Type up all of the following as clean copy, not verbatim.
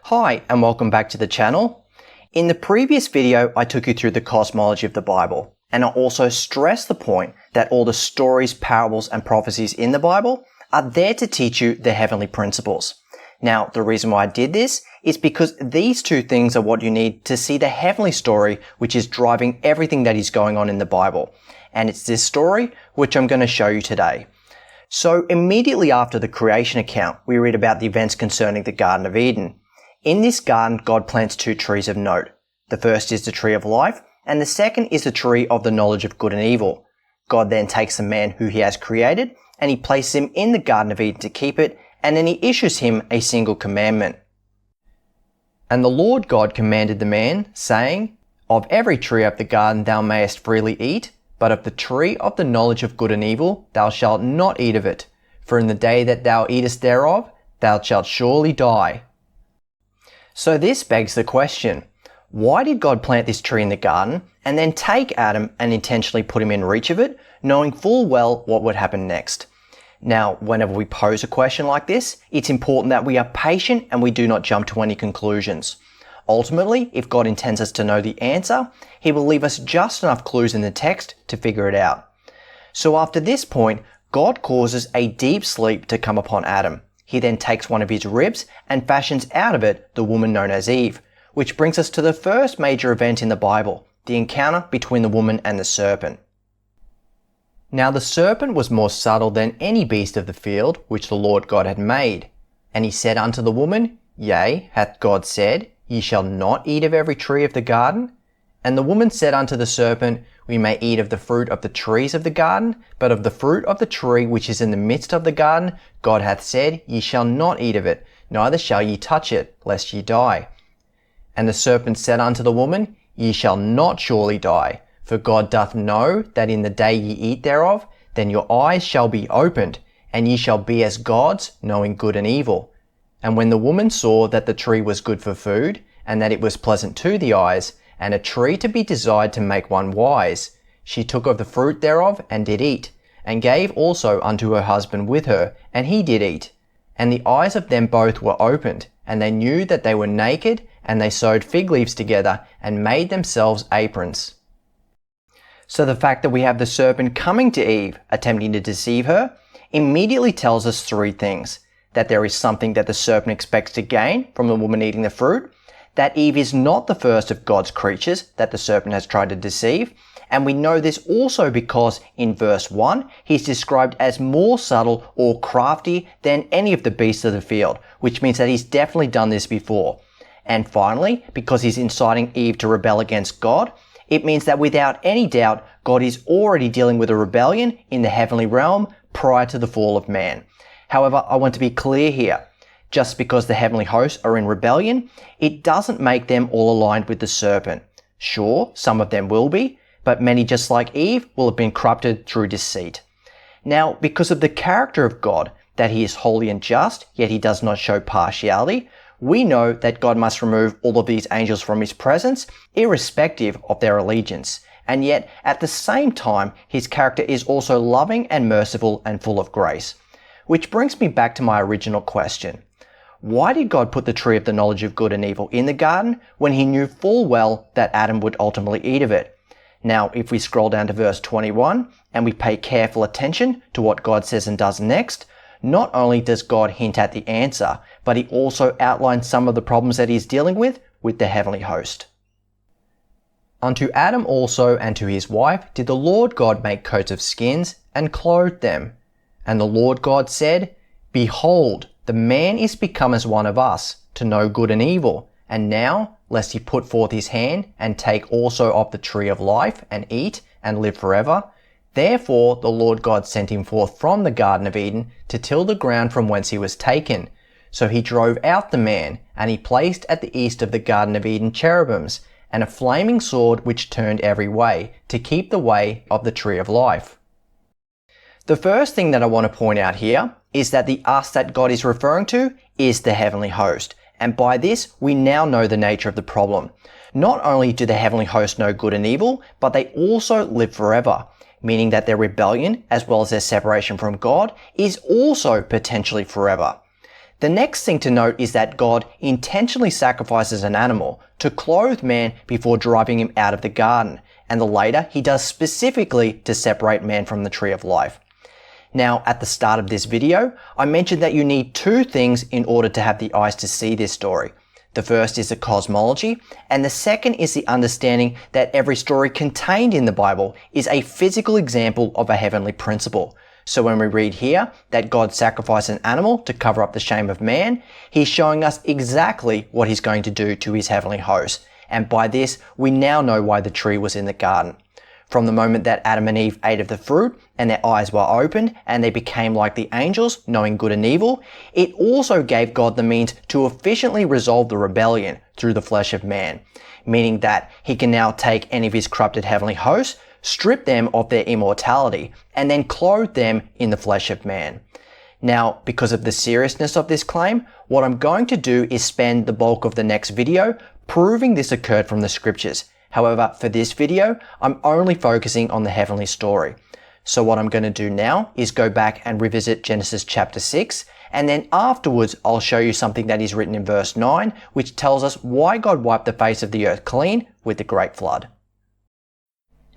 Hi and welcome back to the channel. In the previous video I took you through the cosmology of the Bible, and I also stressed the point that all the stories, parables and prophecies in the Bible are there to teach you the heavenly principles. Now the reason why I did this is because these two things are what you need to see the heavenly story which is driving everything that is going on in the Bible, and it's this story which I'm going to show you today. So immediately after the creation account we read about the events concerning the Garden of Eden. In this garden, God plants two trees of note. The first is the tree of life, and the second is the tree of the knowledge of good and evil. God then takes the man who he has created, and he places him in the Garden of Eden to keep it, and then he issues him a single commandment. And the Lord God commanded the man, saying, Of every tree of the garden thou mayest freely eat, but of the tree of the knowledge of good and evil thou shalt not eat of it, for in the day that thou eatest thereof thou shalt surely die. So this begs the question, why did God plant this tree in the garden and then take Adam and intentionally put him in reach of it, knowing full well what would happen next? Now, whenever we pose a question like this, it's important that we are patient and we do not jump to any conclusions. Ultimately, if God intends us to know the answer, he will leave us just enough clues in the text to figure it out. So after this point, God causes a deep sleep to come upon Adam. He then takes one of his ribs and fashions out of it the woman known as Eve, which brings us to the first major event in the Bible, the encounter between the woman and the serpent. Now the serpent was more subtle than any beast of the field which the Lord God had made. And he said unto the woman, Yea, hath God said, Ye shall not eat of every tree of the garden? And the woman said unto the serpent, We may eat of the fruit of the trees of the garden, but of the fruit of the tree which is in the midst of the garden, God hath said, Ye shall not eat of it, neither shall ye touch it, lest ye die. And the serpent said unto the woman, Ye shall not surely die, for God doth know that in the day ye eat thereof, then your eyes shall be opened, and ye shall be as gods, knowing good and evil. And when the woman saw that the tree was good for food, and that it was pleasant to the eyes, and a tree to be desired to make one wise, she took of the fruit thereof, and did eat, and gave also unto her husband with her, and he did eat. And the eyes of them both were opened, and they knew that they were naked, and they sewed fig leaves together, and made themselves aprons. So the fact that we have the serpent coming to Eve, attempting to deceive her, immediately tells us three things. That there is something that the serpent expects to gain from the woman eating the fruit, that Eve is not the first of God's creatures that the serpent has tried to deceive, and we know this also because in verse 1 he's described as more subtle or crafty than any of the beasts of the field, which means that he's definitely done this before. And finally, because he's inciting Eve to rebel against God, it means that without any doubt God is already dealing with a rebellion in the heavenly realm prior to the fall of man. However, I want to be clear here. Just because the heavenly hosts are in rebellion, it doesn't make them all aligned with the serpent. Sure, some of them will be, but many, just like Eve, will have been corrupted through deceit. Now, because of the character of God, that he is holy and just, yet he does not show partiality, we know that God must remove all of these angels from his presence, irrespective of their allegiance. And yet, at the same time, his character is also loving and merciful and full of grace. Which brings me back to my original question. Why did God put the tree of the knowledge of good and evil in the garden when he knew full well that Adam would ultimately eat of it? Now, if we scroll down to verse 21 and we pay careful attention to what God says and does next, not only does God hint at the answer, but he also outlines some of the problems that he's dealing with the heavenly host. Unto Adam also and to his wife did the Lord God make coats of skins and clothed them. And the Lord God said, Behold, the man is become as one of us, to know good and evil. And now, lest he put forth his hand, and take also of the tree of life, and eat, and live forever. Therefore the Lord God sent him forth from the Garden of Eden, to till the ground from whence he was taken. So he drove out the man, and he placed at the east of the Garden of Eden cherubims, and a flaming sword which turned every way, to keep the way of the tree of life. The first thing that I want to point out here is that the us that God is referring to is the heavenly host. And by this, we now know the nature of the problem. Not only do the heavenly host know good and evil, but they also live forever, meaning that their rebellion, as well as their separation from God, is also potentially forever. The next thing to note is that God intentionally sacrifices an animal to clothe man before driving him out of the garden, and the later he does specifically to separate man from the tree of life. Now, at the start of this video, I mentioned that you need two things in order to have the eyes to see this story. The first is the cosmology, and the second is the understanding that every story contained in the Bible is a physical example of a heavenly principle. So when we read here that God sacrificed an animal to cover up the shame of man, he's showing us exactly what he's going to do to his heavenly host. And by this, we now know why the tree was in the garden. From the moment that Adam and Eve ate of the fruit and their eyes were opened and they became like the angels, knowing good and evil, it also gave God the means to efficiently resolve the rebellion through the flesh of man, meaning that he can now take any of his corrupted heavenly hosts, strip them of their immortality, and then clothe them in the flesh of man. Now, because of the seriousness of this claim, what I'm going to do is spend the bulk of the next video proving this occurred from the scriptures. However, for this video, I'm only focusing on the heavenly story. So what I'm going to do now is go back and revisit Genesis chapter 6, and then afterwards I'll show you something that is written in verse 9, which tells us why God wiped the face of the earth clean with the great flood.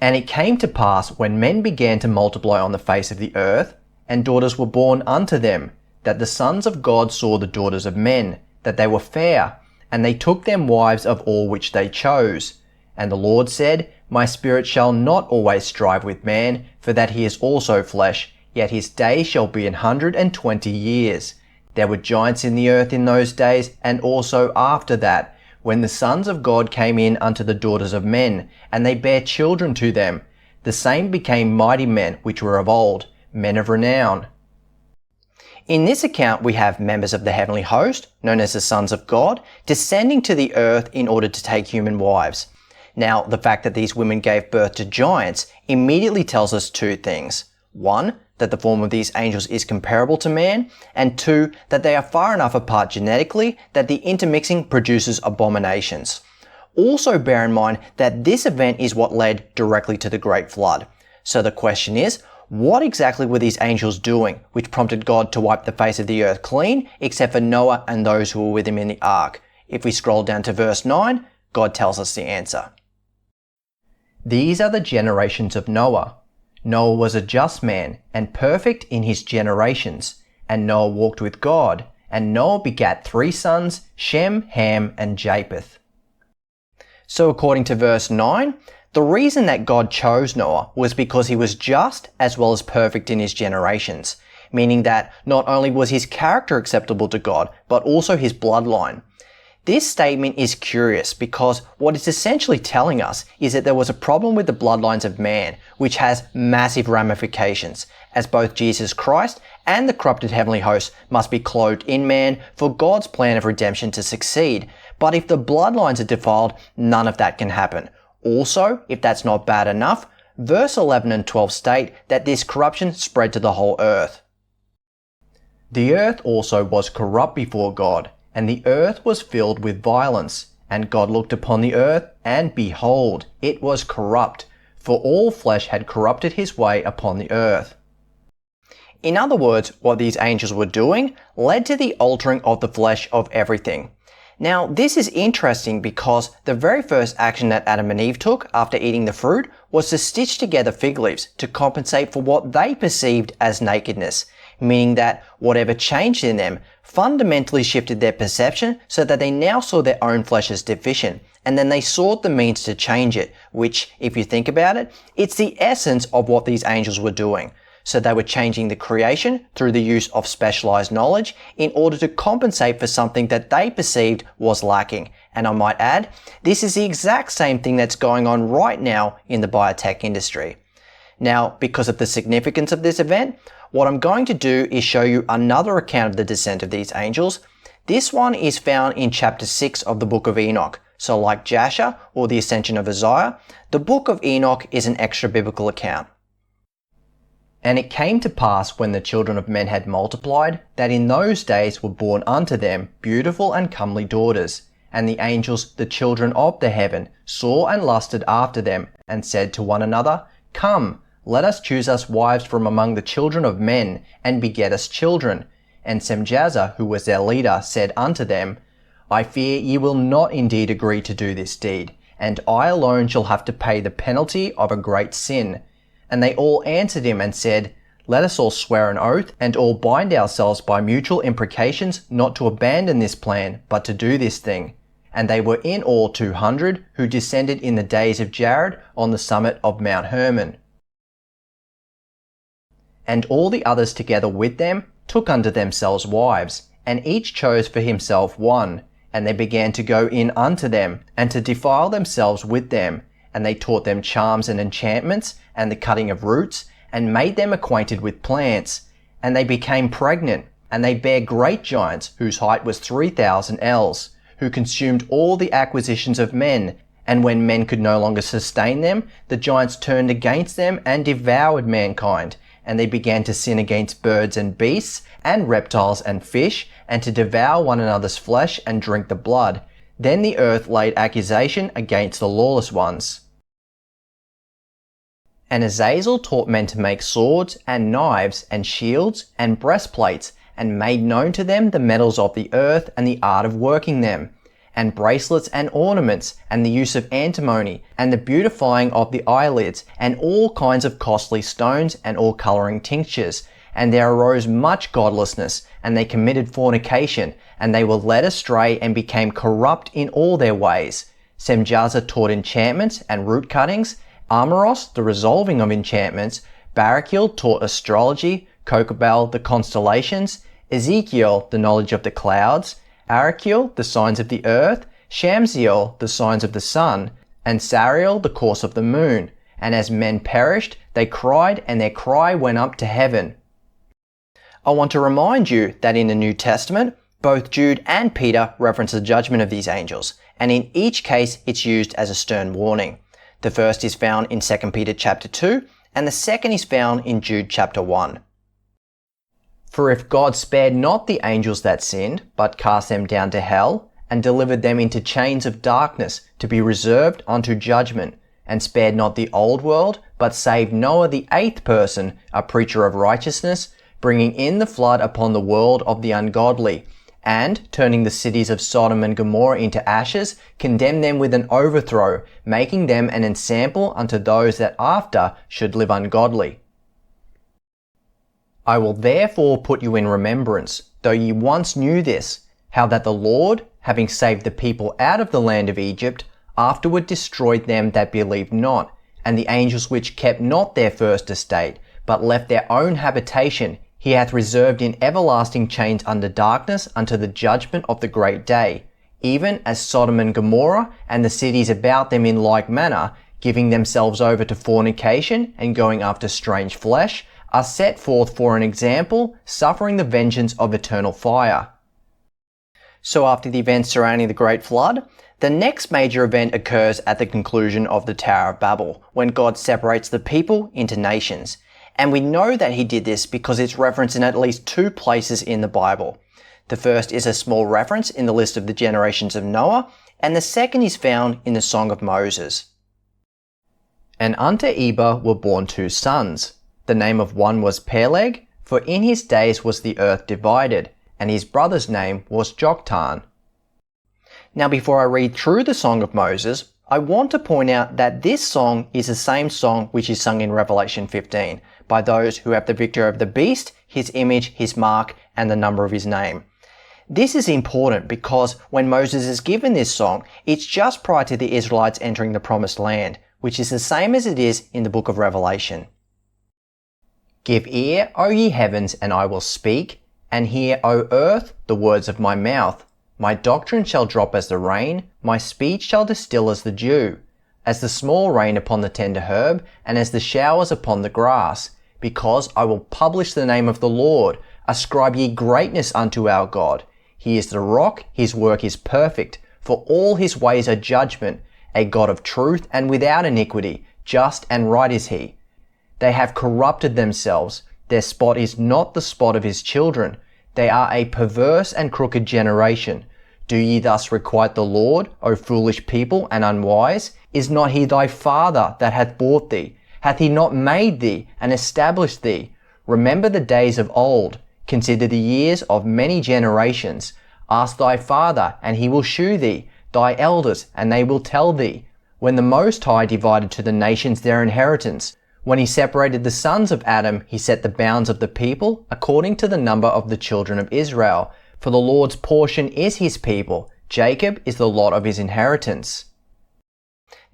And it came to pass when men began to multiply on the face of the earth, and daughters were born unto them, that the sons of God saw the daughters of men, that they were fair, and they took them wives of all which they chose. And the Lord said, My spirit shall not always strive with man, for that he is also flesh, yet his days shall be 120 years. There were giants in the earth in those days, and also after that, when the sons of God came in unto the daughters of men, and they bare children to them. The same became mighty men which were of old, men of renown. In this account we have members of the heavenly host, known as the sons of God, descending to the earth in order to take human wives. Now, the fact that these women gave birth to giants immediately tells us two things. One, that the form of these angels is comparable to man, and two, that they are far enough apart genetically that the intermixing produces abominations. Also bear in mind that this event is what led directly to the great flood. So the question is, what exactly were these angels doing which prompted God to wipe the face of the earth clean, except for Noah and those who were with him in the ark? If we scroll down to verse 9, God tells us the answer. These are the generations of Noah. Noah was a just man and perfect in his generations, and Noah walked with God, and Noah begat 3 sons, Shem, Ham, and Japheth. So according to verse 9, the reason that God chose Noah was because he was just as well as perfect in his generations, meaning that not only was his character acceptable to God, but also his bloodline. This statement is curious because what it's essentially telling us is that there was a problem with the bloodlines of man, which has massive ramifications, as both Jesus Christ and the corrupted heavenly host must be clothed in man for God's plan of redemption to succeed. But if the bloodlines are defiled, none of that can happen. Also, if that's not bad enough, verse 11 and 12 state that this corruption spread to the whole earth. The earth also was corrupt before God, and the earth was filled with violence. And God looked upon the earth, and behold, it was corrupt, for all flesh had corrupted his way upon the earth. In other words, what these angels were doing led to the altering of the flesh of everything. Now, this is interesting because the very first action that Adam and Eve took after eating the fruit was to stitch together fig leaves to compensate for what they perceived as nakedness, meaning that whatever changed in them fundamentally shifted their perception so that they now saw their own flesh as deficient, and then they sought the means to change it, which, if you think about it, it's the essence of what these angels were doing. So they were changing the creation through the use of specialized knowledge in order to compensate for something that they perceived was lacking. And I might add, this is the exact same thing that's going on right now in the biotech industry. Now, because of the significance of this event, what I'm going to do is show you another account of the descent of these angels. This one is found in chapter 6 of the book of Enoch. So like Jasher or the ascension of Uzziah, the book of Enoch is an extra biblical account. And it came to pass when the children of men had multiplied, that in those days were born unto them beautiful and comely daughters. And the angels, the children of the heaven, saw and lusted after them, and said to one another, Come, let us choose us wives from among the children of men, and beget us children. And Semjaza, who was their leader, said unto them, I fear ye will not indeed agree to do this deed, and I alone shall have to pay the penalty of a great sin. And they all answered him and said, Let us all swear an oath, and all bind ourselves by mutual imprecations not to abandon this plan, but to do this thing. And they were in all 200, who descended in the days of Jared on the summit of Mount Hermon. And all the others together with them took unto themselves wives, and each chose for himself one. And they began to go in unto them, and to defile themselves with them. And they taught them charms and enchantments, and the cutting of roots, and made them acquainted with plants. And they became pregnant, and they bare great giants, whose height was 3,000 ells, who consumed all the acquisitions of men. And when men could no longer sustain them, the giants turned against them and devoured mankind. And they began to sin against birds and beasts, and reptiles and fish, and to devour one another's flesh and drink the blood. Then the earth laid accusation against the lawless ones. And Azazel taught men to make swords, and knives, and shields, and breastplates, and made known to them the metals of the earth, and the art of working them, and bracelets and ornaments, and the use of antimony, and the beautifying of the eyelids, and all kinds of costly stones, and all colouring tinctures. And there arose much godlessness, and they committed fornication, and they were led astray and became corrupt in all their ways. Semjaza taught enchantments and root cuttings, Amaros the resolving of enchantments, Barachil taught astrology, Kokabal the constellations, Ezekiel the knowledge of the clouds, Arachil the signs of the earth, Shamsiel the signs of the sun, and Sariel the course of the moon. And as men perished, they cried, and their cry went up to heaven. I want to remind you that in the New Testament, both Jude and Peter reference the judgment of these angels, and in each case it's used as a stern warning. The first is found in 2 Peter chapter 2, and the second is found in Jude chapter 1. For if God spared not the angels that sinned, but cast them down to hell, and delivered them into chains of darkness to be reserved unto judgment, and spared not the old world, but saved Noah the eighth person, a preacher of righteousness, bringing in the flood upon the world of the ungodly, and, turning the cities of Sodom and Gomorrah into ashes, condemned them with an overthrow, making them an ensample unto those that after should live ungodly. I will therefore put you in remembrance, though ye once knew this, how that the Lord, having saved the people out of the land of Egypt, afterward destroyed them that believed not, and the angels which kept not their first estate, but left their own habitation, he hath reserved in everlasting chains under darkness unto the judgment of the great day, even as Sodom and Gomorrah and the cities about them in like manner, giving themselves over to fornication and going after strange flesh, are set forth for an example, suffering the vengeance of eternal fire. So after the events surrounding the Great Flood, the next major event occurs at the conclusion of the Tower of Babel, when God separates the people into nations. And we know that he did this because it's referenced in at least 2 places in the Bible. The first is a small reference in the list of the generations of Noah, and the second is found in the Song of Moses. And unto Eber were born 2 sons. The name of one was Peleg, for in his days was the earth divided, and his brother's name was Joktan. Now before I read through the Song of Moses, I want to point out that this song is the same song which is sung in Revelation 15 by those who have the victory over the beast, his image, his mark, and the number of his name. This is important because when Moses is given this song, it's just prior to the Israelites entering the promised land, which is the same as it is in the book of Revelation. Give ear, O ye heavens, and I will speak, and hear, O earth, the words of my mouth. My doctrine shall drop as the rain, my speech shall distill as the dew, as the small rain upon the tender herb, and as the showers upon the grass. Because I will publish the name of the Lord, ascribe ye greatness unto our God. He is the rock, his work is perfect, for all his ways are judgment, a God of truth and without iniquity, just and right is he. They have corrupted themselves, their spot is not the spot of his children. They are a perverse and crooked generation. Do ye thus requite the Lord, O foolish people and unwise? Is not he thy father that hath bought thee? Hath he not made thee and established thee? Remember the days of old. Consider the years of many generations. Ask thy father, and he will shew thee, thy elders, and they will tell thee. When the Most High divided to the nations their inheritance, when he separated the sons of Adam, he set the bounds of the people according to the number of the children of Israel. For the Lord's portion is his people. Jacob is the lot of his inheritance.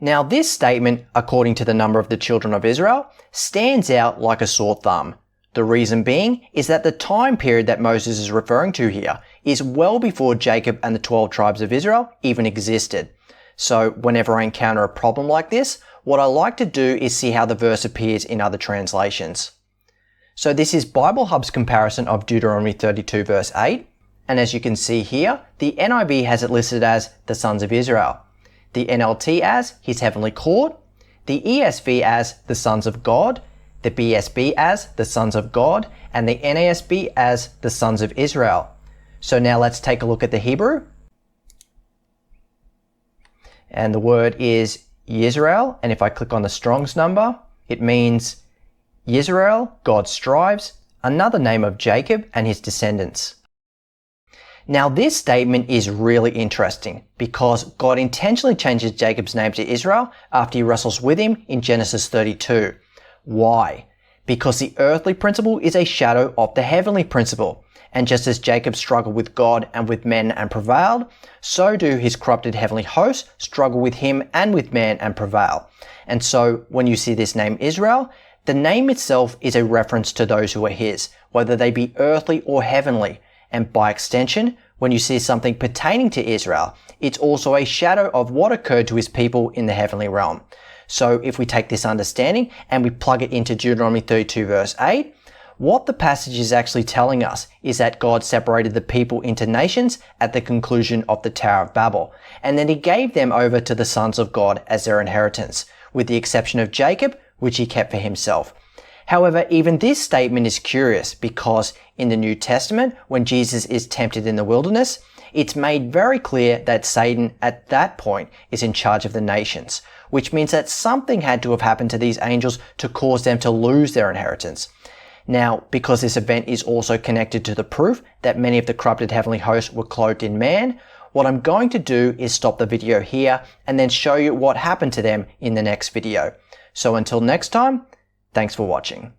Now this statement, according to the number of the children of Israel, stands out like a sore thumb. The reason being is that the time period that Moses is referring to here is well before Jacob and the 12 tribes of Israel even existed. So whenever I encounter a problem like this, what I like to do is see how the verse appears in other translations. So this is Bible Hub's comparison of Deuteronomy 32 verse 8. And as you can see here, the NIV has it listed as the sons of Israel, the NLT as his heavenly court, the ESV as the sons of God, the BSB as the sons of God, and the NASB as the sons of Israel. So now let's take a look at the Hebrew. And the word is Yisrael, and if I click on the Strong's number, it means Yisrael, God strives, another name of Jacob and his descendants. Now this statement is really interesting because God intentionally changes Jacob's name to Israel after he wrestles with him in Genesis 32. Why? Because the earthly principle is a shadow of the heavenly principle. And just as Jacob struggled with God and with men and prevailed, so do his corrupted heavenly hosts struggle with him and with man and prevail. And so when you see this name Israel, the name itself is a reference to those who are his, whether they be earthly or heavenly. And by extension, when you see something pertaining to Israel, it's also a shadow of what occurred to his people in the heavenly realm. So if we take this understanding and we plug it into Deuteronomy 32 verse 8, what the passage is actually telling us is that God separated the people into nations at the conclusion of the Tower of Babel, and then he gave them over to the sons of God as their inheritance, with the exception of Jacob, which he kept for himself. However, even this statement is curious because in the New Testament, when Jesus is tempted in the wilderness, it's made very clear that Satan at that point is in charge of the nations, which means that something had to have happened to these angels to cause them to lose their inheritance. Now, because this event is also connected to the proof that many of the corrupted heavenly hosts were clothed in man, what I'm going to do is stop the video here and then show you what happened to them in the next video. So until next time, thanks for watching.